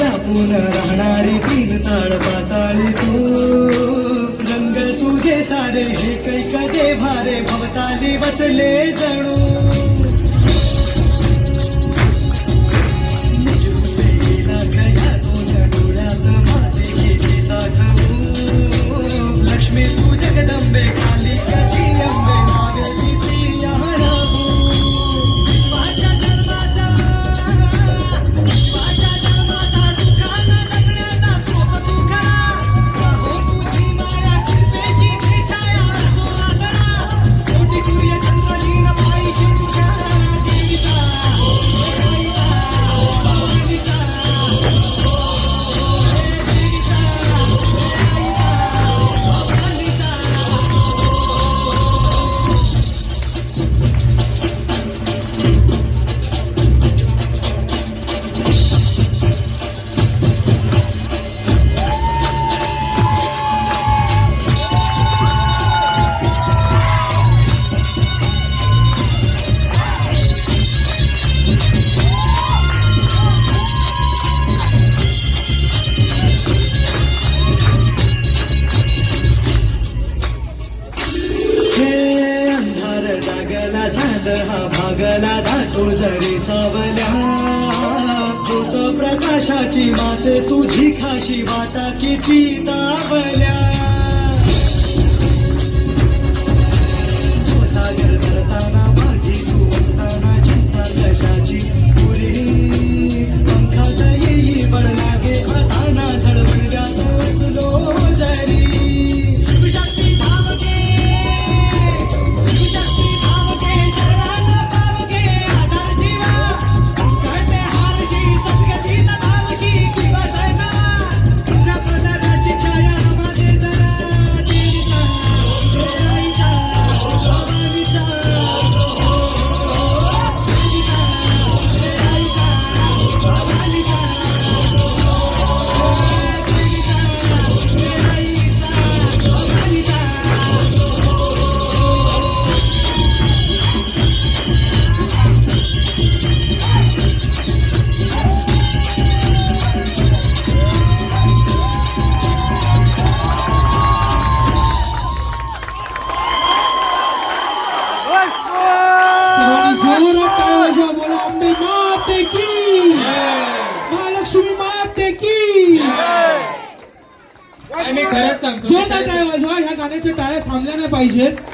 राहणारी तीन ताळ पाताळी तू रंग तुझे सारे हे कैकदे भारे भवताली बसले जणू डोळ्यात मातेची साठवू लक्ष्मी तू जगदंबे काली कधी अंबे नावेली ती याणावू विश्वाच्या जन्माचा सुखाना जगण्याचा कोप तू खरा हो तुझी माया कृपेची छाया असो आसरा कोटी सूर्य चंद्र लीन पायशी तुझ्या देवीचा देवीचा भवानीचा हा भागला धातो जरी सावल्या भूत प्रकाशाची मात तुझी खाशी वाटा किती दाबल्या सागर धरताना मागी तू असताना चिंता कशाची पुरी पंखात येई बळ लागे हाताना झडवण्यात असलो जरी शिवशक्ती धावगे शिवशक्ती धावगे बोला अंबे माते की महालक्ष्मी माते की मी खरंच सांगतो जोरदार टाळ्या वाजवा. ह्या गाण्याच्या टाळ्या थांबल्या नाही पाहिजेत.